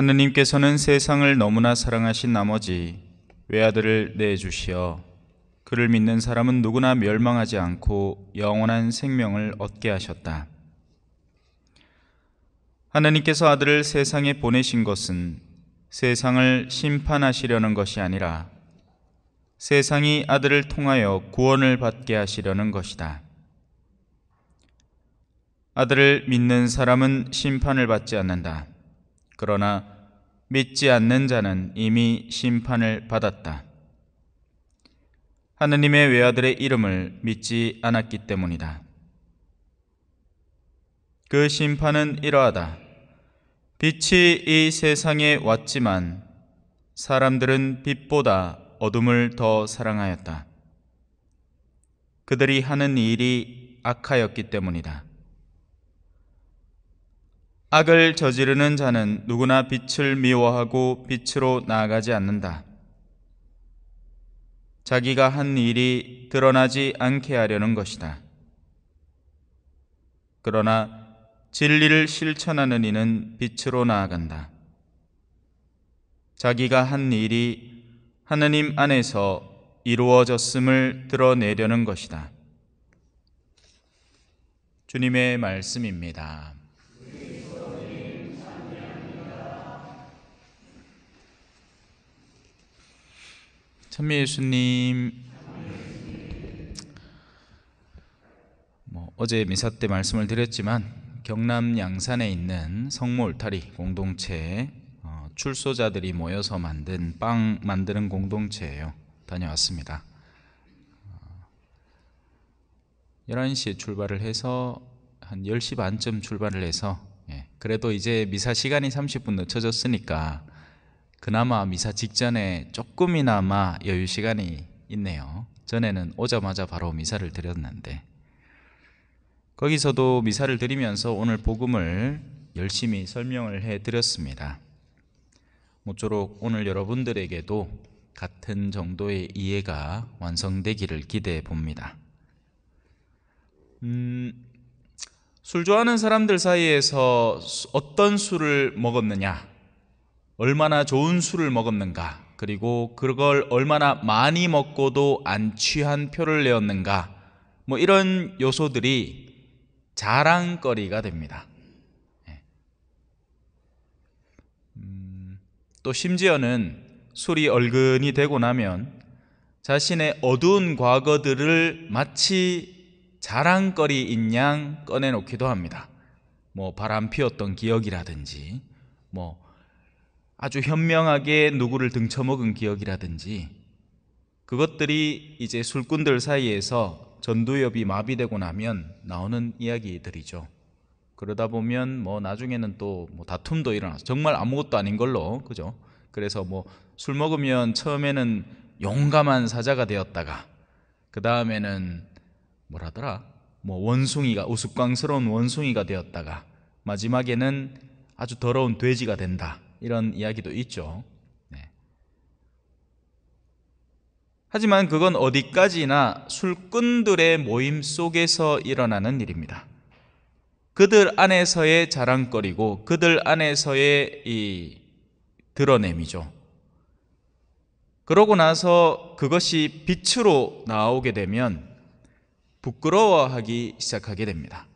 하느님께서는 세상을 너무나 사랑하신 나머지 외아들을 내주시어 그를 믿는 사람은 누구나 멸망하지 않고 영원한 생명을 얻게 하셨다. 하느님께서 아들을 세상에 보내신 것은 세상을 심판하시려는 것이 아니라 세상이 아들을 통하여 구원을 받게 하시려는 것이다. 아들을 믿는 사람은 심판을 받지 않는다. 그러나 믿지 않는 자는 이미 심판을 받았다. 하느님의 외아들의 이름을 믿지 않았기 때문이다. 그 심판은 이러하다. 빛이 이 세상에 왔지만 사람들은 빛보다 어둠을 더 사랑하였다. 그들이 하는 일이 악하였기 때문이다. 악을 저지르는 자는 누구나 빛을 미워하고 빛으로 나아가지 않는다. 자기가 한 일이 드러나지 않게 하려는 것이다. 그러나 진리를 실천하는 이는 빛으로 나아간다. 자기가 한 일이 하느님 안에서 이루어졌음을 드러내려는 것이다. 주님의 말씀입니다. 찬미 예수님, 어제 미사 때 말씀을 드렸지만 경남 양산에 있는 성모 울타리 공동체 출소자들이 모여서 만든 빵 만드는 공동체예요. 다녀왔습니다. 11시에 출발을 해서 한 10시 반쯤 출발을 해서 그래도 이제 미사 시간이 30분 늦춰졌으니까 그나마 미사 직전에 조금이나마 여유 시간이 있네요. 전에는 오자마자 바로 미사를 드렸는데 거기서도 미사를 드리면서 오늘 복음을 열심히 설명을 해드렸습니다. 모쪼록 오늘 여러분들에게도 같은 정도의 이해가 완성되기를 기대해 봅니다. 술 좋아하는 사람들 사이에서 어떤 술을 먹었느냐, 얼마나 좋은 술을 먹었는가, 그리고 그걸 얼마나 많이 먹고도 안 취한 표를 내었는가, 이런 요소들이 자랑거리가 됩니다. 또 심지어는 술이 얼근이 되고 나면 자신의 어두운 과거들을 마치 자랑거리인 양 꺼내놓기도 합니다. 바람 피웠던 기억이라든지 아주 현명하게 누구를 등쳐먹은 기억이라든지 그것들이 이제 술꾼들 사이에서 전두엽이 마비되고 나면 나오는 이야기들이죠. 그러다 보면 나중에는 또 다툼도 일어나서 정말 아무것도 아닌 걸로, 그죠? 그래서 술 먹으면 처음에는 용감한 사자가 되었다가 그 다음에는 원숭이가, 우스꽝스러운 원숭이가 되었다가 마지막에는 아주 더러운 돼지가 된다, 이런 이야기도 있죠. 하지만 그건 어디까지나 술꾼들의 모임 속에서 일어나는 일입니다. 그들 안에서의 자랑거리고 그들 안에서의 이 드러냄이죠. 그러고 나서 그것이 빛으로 나오게 되면 부끄러워하기 시작하게 됩니다.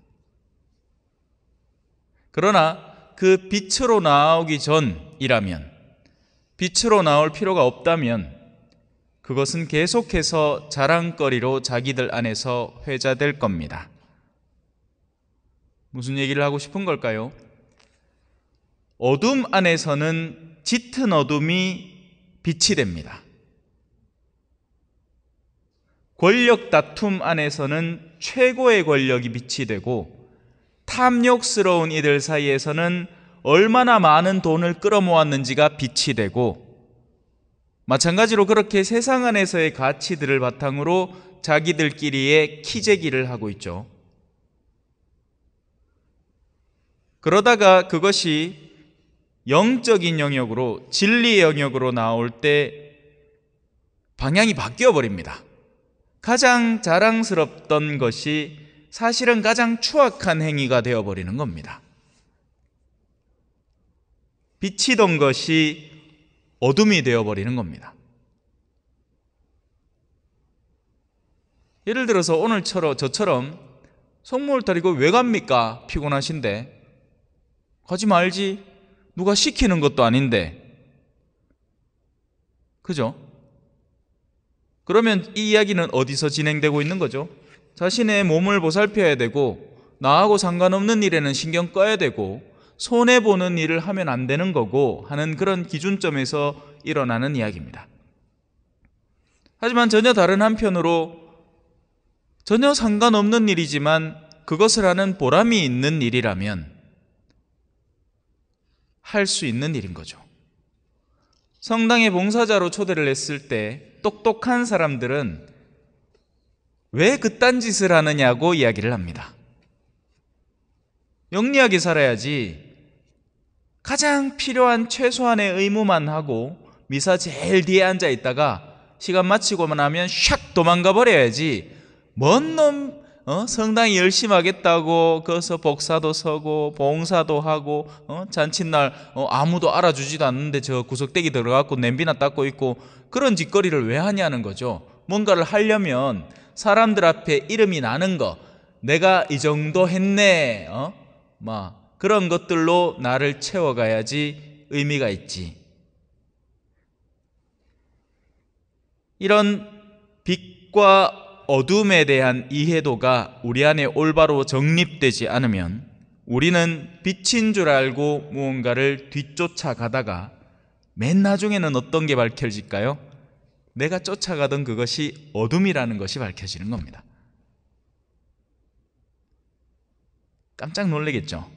그러나 그 빛으로 나오기 전이라면, 빛으로 나올 필요가 없다면 그것은 계속해서 자랑거리로 자기들 안에서 회자될 겁니다. 무슨 얘기를 하고 싶은 걸까요? 어둠 안에서는 짙은 어둠이 빛이 됩니다. 권력 다툼 안에서는 최고의 권력이 빛이 되고, 탐욕스러운 이들 사이에서는 얼마나 많은 돈을 끌어모았는지가 빛이 되고, 마찬가지로 그렇게 세상 안에서의 가치들을 바탕으로 자기들끼리의 키재기를 하고 있죠. 그러다가 그것이 영적인 영역으로, 진리의 영역으로 나올 때 방향이 바뀌어 버립니다. 가장 자랑스럽던 것이 사실은 가장 추악한 행위가 되어버리는 겁니다. 비치던 것이 어둠이 되어버리는 겁니다. 예를 들어서 오늘처럼 저처럼 성모를 따리고 왜 갑니까? 피곤하신데. 가지 말지. 누가 시키는 것도 아닌데. 그죠? 그러면 이 이야기는 어디서 진행되고 있는 거죠? 자신의 몸을 보살펴야 되고 나하고 상관없는 일에는 신경 꺼야 되고 손해보는 일을 하면 안 되는 거고 하는 그런 기준점에서 일어나는 이야기입니다. 하지만 전혀 다른 한편으로 전혀 상관없는 일이지만 그것을 하는 보람이 있는 일이라면 할 수 있는 일인 거죠. 성당에 봉사자로 초대를 했을 때 똑똑한 사람들은 왜 그딴 짓을 하느냐고 이야기를 합니다. 영리하게 살아야지 가장 필요한 최소한의 의무만 하고 미사 제일 뒤에 앉아 있다가 시간 마치고만 하면 샥 도망가 버려야지 뭔 놈 성당이 열심히 하겠다고 거기서 복사도 서고 봉사도 하고 잔칫날 아무도 알아주지도 않는데 저 구석대기 들어가고 냄비나 닦고 있고 그런 짓거리를 왜 하냐는 거죠. 뭔가를 하려면 사람들 앞에 이름이 나는 거, 내가 이 정도 했네, 막 그런 것들로 나를 채워가야지 의미가 있지. 이런 빛과 어둠에 대한 이해도가 우리 안에 올바로 정립되지 않으면 우리는 빛인 줄 알고 무언가를 뒤쫓아가다가 맨 나중에는 어떤 게 밝혀질까요? 내가 쫓아가던 그것이 어둠이라는 것이 밝혀지는 겁니다. 깜짝 놀라겠죠?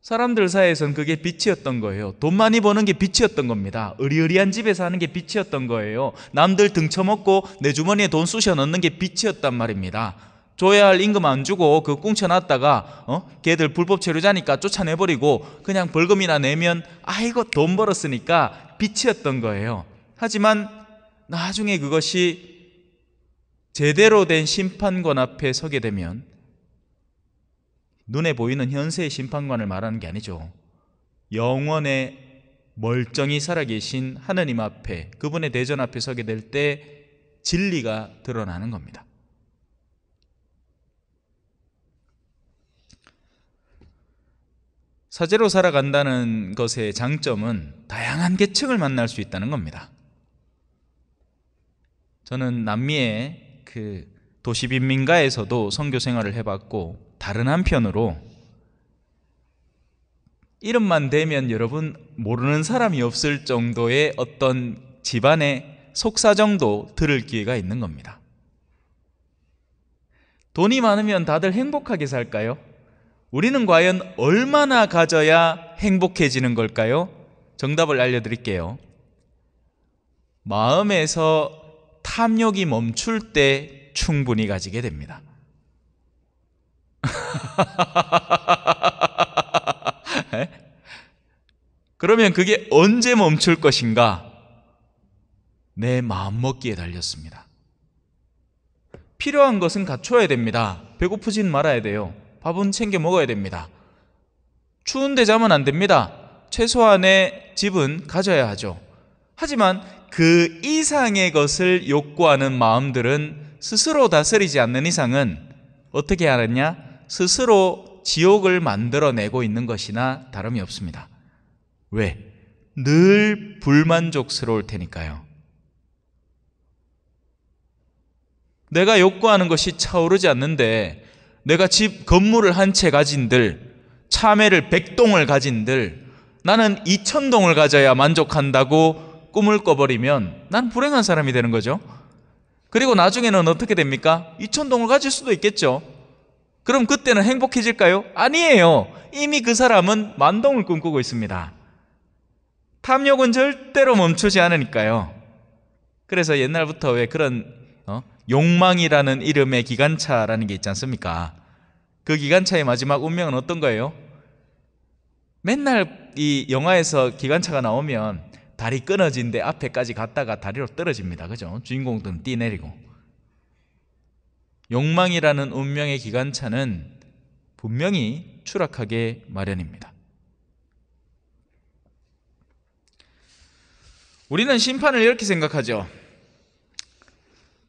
사람들 사이에선 그게 빛이었던 거예요. 돈 많이 버는 게 빛이었던 겁니다. 의리의리한 집에 사는 게 빛이었던 거예요. 남들 등쳐먹고 내 주머니에 돈 쑤셔 넣는 게 빛이었단 말입니다. 줘야 할 임금 안 주고 그 꿍쳐놨다가 걔들 불법 체류자니까 쫓아내버리고 그냥 벌금이나 내면 아이고 돈 벌었으니까 빛이었던 거예요. 하지만 나중에 그것이 제대로 된 심판관 앞에 서게 되면 눈에 보이는 현세의 심판관을 말하는 게 아니죠. 영원에 멀쩡히 살아계신 하느님 앞에, 그분의 대전 앞에 서게 될 때 진리가 드러나는 겁니다. 사제로 살아간다는 것의 장점은 다양한 계층을 만날 수 있다는 겁니다. 저는 남미의 그 도시빈민가에서도 선교 생활을 해봤고, 다른 한편으로 이름만 대면 여러분 모르는 사람이 없을 정도의 어떤 집안의 속사정도 들을 기회가 있는 겁니다. 돈이 많으면 다들 행복하게 살까요? 우리는 과연 얼마나 가져야 행복해지는 걸까요? 정답을 알려드릴게요. 마음에서 탐욕이 멈출 때 충분히 가지게 됩니다. 그러면 그게 언제 멈출 것인가? 내 마음먹기에 달렸습니다. 필요한 것은 갖춰야 됩니다. 배고프진 말아야 돼요. 밥은 챙겨 먹어야 됩니다. 추운데 자면 안 됩니다. 최소한의 집은 가져야 하죠. 하지만 그 이상의 것을 욕구하는 마음들은 스스로 다스리지 않는 이상은 어떻게 하느냐? 스스로 지옥을 만들어내고 있는 것이나 다름이 없습니다. 왜? 늘 불만족스러울 테니까요. 내가 욕구하는 것이 차오르지 않는데 내가 집 건물을 한 채 가진들, 차매를 100동을 가진들, 나는 2000동을 가져야 만족한다고 꿈을 꿔버리면 난 불행한 사람이 되는 거죠. 그리고 나중에는 어떻게 됩니까? 2000동을 가질 수도 있겠죠. 그럼 그때는 행복해질까요? 아니에요. 이미 그 사람은 10,000동을 꿈꾸고 있습니다. 탐욕은 절대로 멈추지 않으니까요. 그래서 옛날부터 왜 그런 욕망이라는 이름의 기관차라는 게 있지 않습니까? 그 기관차의 마지막 운명은 어떤 거예요? 맨날 이 영화에서 기관차가 나오면 다리 끊어진 데 앞에까지 갔다가 다리로 떨어집니다. 그죠? 주인공들은 뛰내리고. 욕망이라는 운명의 기관차는 분명히 추락하게 마련입니다. 우리는 심판을 이렇게 생각하죠.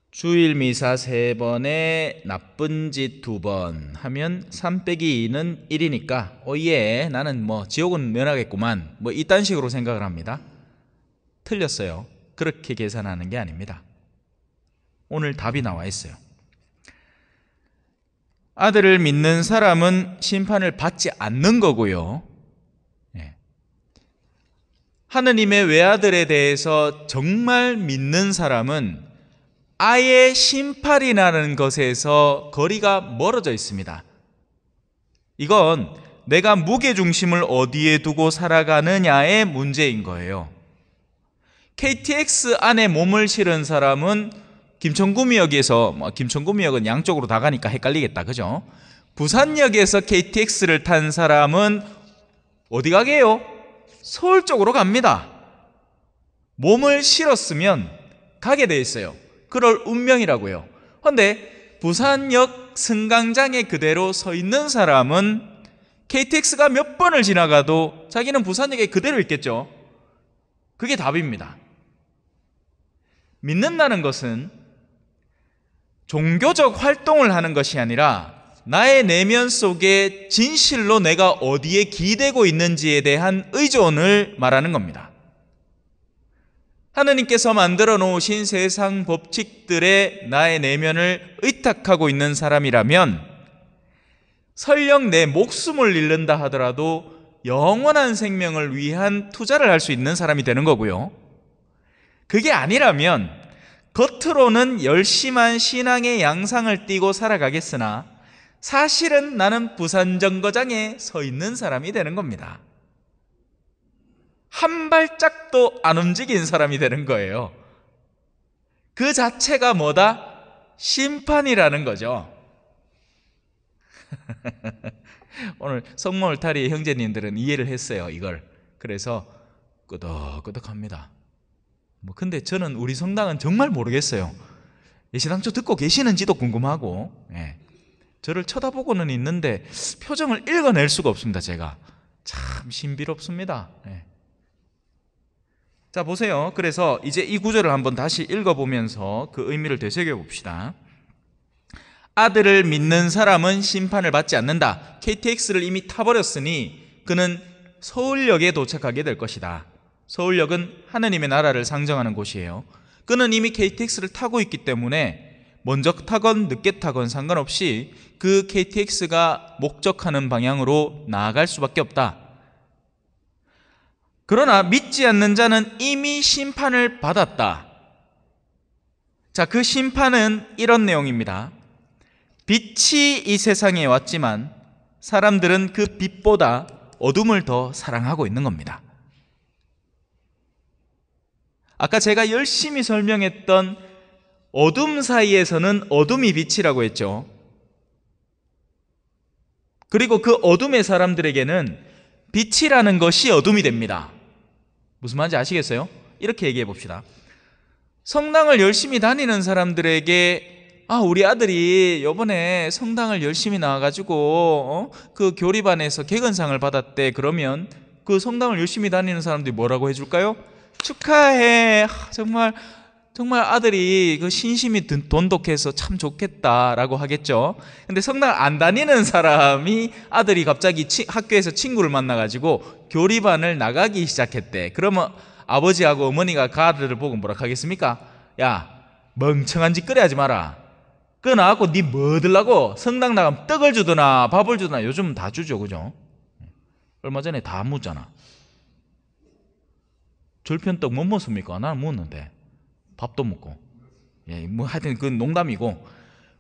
주일 미사 3번에 나쁜 짓 2번 하면 3 빼기 2는 1이니까 오예 나는 뭐 지옥은 면하겠구만, 뭐 이딴 식으로 생각을 합니다. 틀렸어요. 그렇게 계산하는 게 아닙니다. 오늘 답이 나와 있어요. 아들을 믿는 사람은 심판을 받지 않는 거고요. 하느님의 외아들에 대해서 정말 믿는 사람은 아예 심판이라는 것에서 거리가 멀어져 있습니다. 이건 내가 무게중심을 어디에 두고 살아가느냐의 문제인 거예요. KTX 안에 몸을 실은 사람은 김천구미역에서, 김천구미역은 양쪽으로 다 가니까 헷갈리겠다, 그죠? 부산역에서 KTX를 탄 사람은 어디 가게요? 서울 쪽으로 갑니다. 몸을 실었으면 가게 돼 있어요. 그럴 운명이라고요. 그런데 부산역 승강장에 그대로 서 있는 사람은 KTX가 몇 번을 지나가도 자기는 부산역에 그대로 있겠죠. 그게 답입니다. 믿는다는 것은 종교적 활동을 하는 것이 아니라 나의 내면 속에 진실로 내가 어디에 기대고 있는지에 대한 의존을 말하는 겁니다. 하느님께서 만들어 놓으신 세상 법칙들에 나의 내면을 의탁하고 있는 사람이라면 설령 내 목숨을 잃는다 하더라도 영원한 생명을 위한 투자를 할 수 있는 사람이 되는 거고요. 그게 아니라면 겉으로는 열심한 신앙의 양상을 띠고 살아가겠으나 사실은 나는 부산정거장에 서 있는 사람이 되는 겁니다. 한 발짝도 안 움직인 사람이 되는 거예요. 그 자체가 뭐다? 심판이라는 거죠. 오늘 성모 울타리 형제님들은 이해를 했어요, 이걸. 그래서 끄덕끄덕합니다. 근데 저는 우리 성당은 정말 모르겠어요. 예시당초 듣고 계시는지도 궁금하고, 저를 쳐다보고는 있는데 표정을 읽어낼 수가 없습니다. 제가 참 신비롭습니다. 자, 보세요. 그래서 이제 이 구절을 한번 다시 읽어보면서 그 의미를 되새겨 봅시다. 아들을 믿는 사람은 심판을 받지 않는다. KTX를 이미 타버렸으니 그는 서울역에 도착하게 될 것이다. 서울역은 하느님의 나라를 상정하는 곳이에요. 그는 이미 KTX를 타고 있기 때문에 먼저 타건 늦게 타건 상관없이 그 KTX가 목적하는 방향으로 나아갈 수밖에 없다. 그러나 믿지 않는 자는 이미 심판을 받았다. 자, 그 심판은 이런 내용입니다. 빛이 이 세상에 왔지만 사람들은 그 빛보다 어둠을 더 사랑하고 있는 겁니다. 아까 제가 열심히 설명했던 어둠 사이에서는 어둠이 빛이라고 했죠. 그리고 그 어둠의 사람들에게는 빛이라는 것이 어둠이 됩니다. 무슨 말인지 아시겠어요? 이렇게 얘기해 봅시다. 성당을 열심히 다니는 사람들에게 우리 아들이 이번에 성당을 열심히 나와가지고 그 교리반에서 개근상을 받았대. 그러면 그 성당을 열심히 다니는 사람들이 뭐라고 해줄까요? 축하해. 정말 아들이 그 신심이 돈독해서 참 좋겠다라고 하겠죠. 근데 성당 안 다니는 사람이 아들이 갑자기 학교에서 친구를 만나가지고 교리반을 나가기 시작했대. 그러면 아버지하고 어머니가 그 아들을 보고 뭐라 하겠습니까? 야, 멍청한 짓거리 하지 마라. 그거 나갖고 니 뭐 들라고? 성당 나가면 떡을 주더나 밥을 주더나. 요즘은 다 주죠, 그죠? 얼마 전에 다 묻잖아. 절편떡 못 먹습니까? 나는 먹었는데 밥도 먹고. 하여튼 그건 농담이고,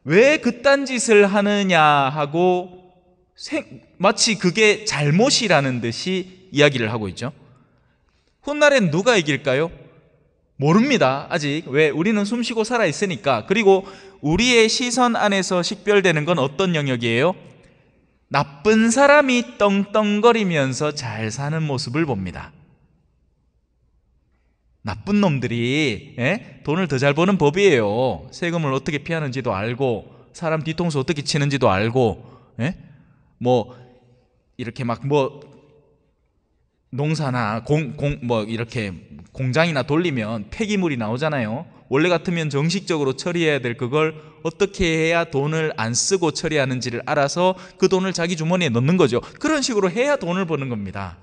왜 그딴 짓을 하느냐 하고 마치 그게 잘못이라는 듯이 이야기를 하고 있죠. 훗날엔 누가 이길까요? 모릅니다. 아직. 왜? 우리는 숨쉬고 살아 있으니까. 그리고 우리의 시선 안에서 식별되는 건 어떤 영역이에요? 나쁜 사람이 떵떵거리면서 잘 사는 모습을 봅니다. 나쁜 놈들이 돈을 더 잘 버는 법이에요. 세금을 어떻게 피하는지도 알고, 사람 뒤통수 어떻게 치는지도 알고, 이렇게 막 농사나 뭐 이렇게 공장이나 돌리면 폐기물이 나오잖아요. 원래 같으면 정식적으로 처리해야 될 그걸 어떻게 해야 돈을 안 쓰고 처리하는지를 알아서 그 돈을 자기 주머니에 넣는 거죠. 그런 식으로 해야 돈을 버는 겁니다.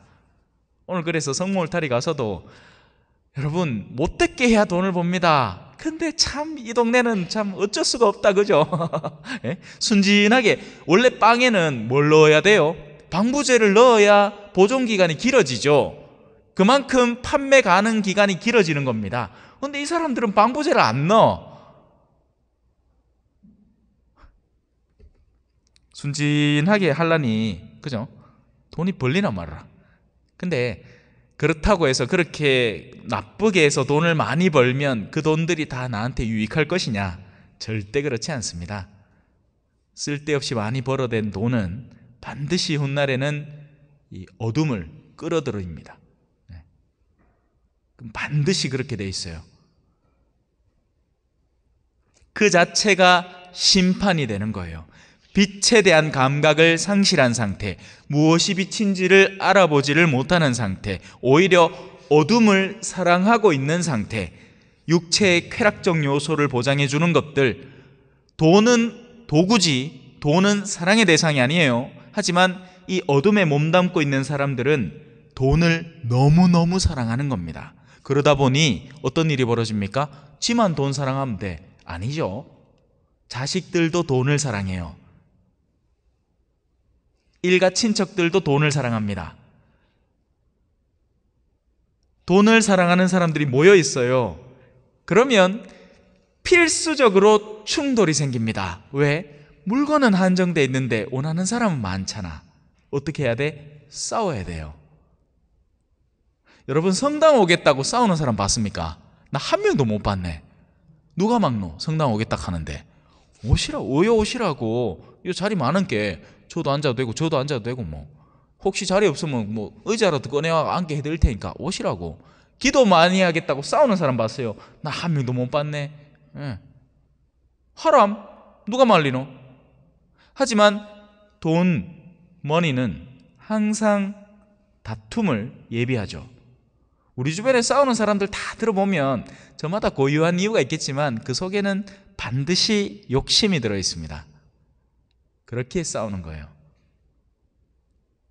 오늘 그래서 성모울타리 가서도 여러분 못되게 해야 돈을 법니다. 근데 참 이 동네는 참 어쩔 수가 없다, 그죠? 예? 순진하게. 원래 빵에는 뭘 넣어야 돼요? 방부제를 넣어야 보존기간이 길어지죠. 그만큼 판매 가능 기간이 길어지는 겁니다. 근데 이 사람들은 방부제를 안 넣어. 순진하게 하려니, 그죠? 돈이 벌리나 말아라. 근데 그렇다고 해서 그렇게 나쁘게 해서 돈을 많이 벌면 그 돈들이 다 나한테 유익할 것이냐? 절대 그렇지 않습니다. 쓸데없이 많이 벌어된 돈은 반드시 훗날에는 이 어둠을 끌어들입니다. 반드시 그렇게 돼 있어요. 그 자체가 심판이 되는 거예요. 빛에 대한 감각을 상실한 상태, 무엇이 빛인지를 알아보지를 못하는 상태, 오히려 어둠을 사랑하고 있는 상태, 육체의 쾌락적 요소를 보장해 주는 것들. 돈은 도구지, 돈은 사랑의 대상이 아니에요. 하지만 이 어둠에 몸담고 있는 사람들은 돈을 너무너무 사랑하는 겁니다. 그러다 보니 어떤 일이 벌어집니까? 지만 돈 사랑하면 돼. 아니죠. 자식들도 돈을 사랑해요. 일가 친척들도 돈을 사랑합니다. 돈을 사랑하는 사람들이 모여 있어요. 그러면 필수적으로 충돌이 생깁니다. 왜? 물건은 한정돼 있는데 원하는 사람은 많잖아. 어떻게 해야 돼? 싸워야 돼요. 여러분, 성당 오겠다고 싸우는 사람 봤습니까? 나 한 명도 못 봤네. 누가 막노? 성당 오겠다 하는데 오시라고. 이 자리 많은 게 저도 앉아도 되고 저도 앉아도 되고, 뭐 혹시 자리 없으면 뭐 의자라도 꺼내와 앉게 해드릴 테니까 오시라고. 기도 많이 하겠다고 싸우는 사람 봤어요. 나 한 명도 못 봤네. 예. 하람, 누가 말리노? 하지만 돈, 머니는 항상 다툼을 예비하죠. 우리 주변에 싸우는 사람들 다 들어보면 저마다 고유한 이유가 있겠지만 그 속에는 반드시 욕심이 들어있습니다. 그렇게 싸우는 거예요.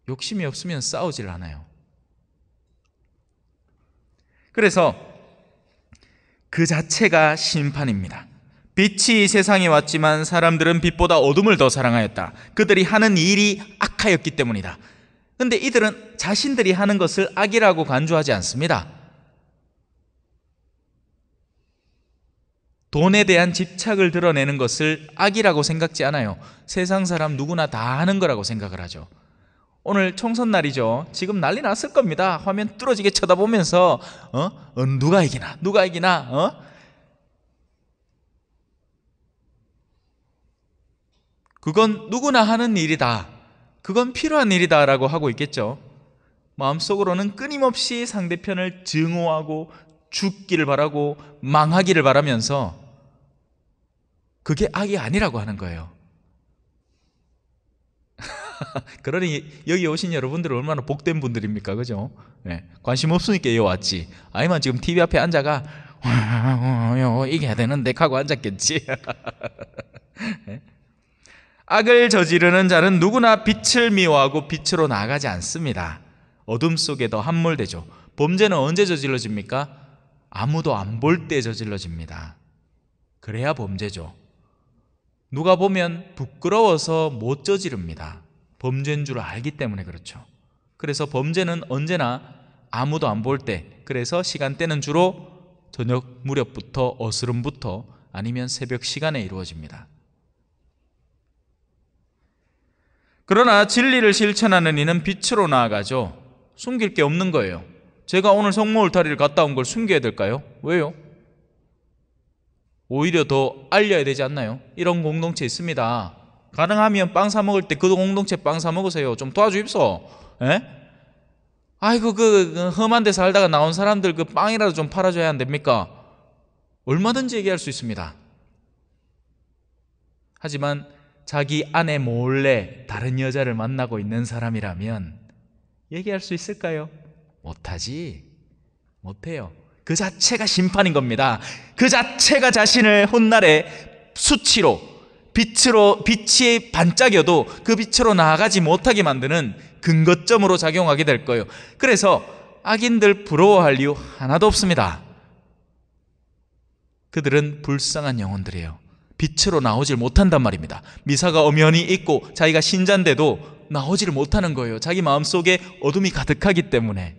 욕심이 없으면 싸우질 않아요. 그래서 그 자체가 심판입니다. 빛이 이 세상에 왔지만 사람들은 빛보다 어둠을 더 사랑하였다. 그들이 하는 일이 악하였기 때문이다. 근데 이들은 자신들이 하는 것을 악이라고 간주하지 않습니다. 돈에 대한 집착을 드러내는 것을 악이라고 생각지 않아요. 세상 사람 누구나 다 하는 거라고 생각을 하죠. 오늘 총선날이죠. 지금 난리 났을 겁니다. 화면 뚫어지게 쳐다보면서 누가 이기나 그건 누구나 하는 일이다, 그건 필요한 일이다 라고 하고 있겠죠. 마음속으로는 끊임없이 상대편을 증오하고 죽기를 바라고 망하기를 바라면서 그게 악이 아니라고 하는 거예요. 그러니 여기 오신 여러분들은 얼마나 복된 분들입니까? 그죠? 네. 관심 없으니까 여기 왔지. 아니면 지금 TV 앞에 앉아가 이겨야 되는데 하고 앉았겠지. 네. 악을 저지르는 자는 누구나 빛을 미워하고 빛으로 나아가지 않습니다. 어둠 속에 더 함몰되죠. 범죄는 언제 저질러집니까? 아무도 안 볼 때 저질러집니다. 그래야 범죄죠. 누가 보면 부끄러워서 못 저지릅니다. 범죄인 줄 알기 때문에 그렇죠. 그래서 범죄는 언제나 아무도 안 볼 때, 그래서 시간대는 주로 저녁 무렵부터 어스름부터 아니면 새벽 시간에 이루어집니다. 그러나 진리를 실천하는 이는 빛으로 나아가죠. 숨길 게 없는 거예요. 제가 오늘 성모울타리를 갔다 온 걸 숨겨야 될까요? 왜요? 오히려 더 알려야 되지 않나요? 이런 공동체 있습니다. 가능하면 빵 사 먹을 때 그 공동체 빵 사 먹으세요. 좀 도와주십소. 에? 아이고 그 험한 데 살다가 나온 사람들 그 빵이라도 좀 팔아줘야 안 됩니까? 얼마든지 얘기할 수 있습니다. 하지만 자기 아내 몰래 다른 여자를 만나고 있는 사람이라면 얘기할 수 있을까요? 못하지. 못해요. 그 자체가 심판인 겁니다. 그 자체가 자신을 훗날에 수치로, 빛이 반짝여도 그 빛으로 나아가지 못하게 만드는 근거점으로 작용하게 될 거예요. 그래서 악인들 부러워할 이유 하나도 없습니다. 그들은 불쌍한 영혼들이에요. 빛으로 나오질 못한단 말입니다. 미사가 엄연히 있고 자기가 신자인데도 나오지를 못하는 거예요. 자기 마음속에 어둠이 가득하기 때문에.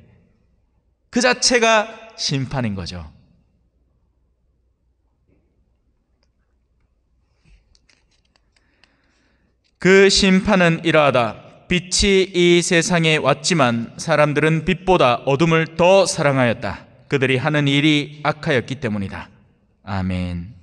그 자체가 심판인 거죠. 그 심판은 이러하다. 빛이 이 세상에 왔지만 사람들은 빛보다 어둠을 더 사랑하였다. 그들이 하는 일이 악하였기 때문이다. 아멘.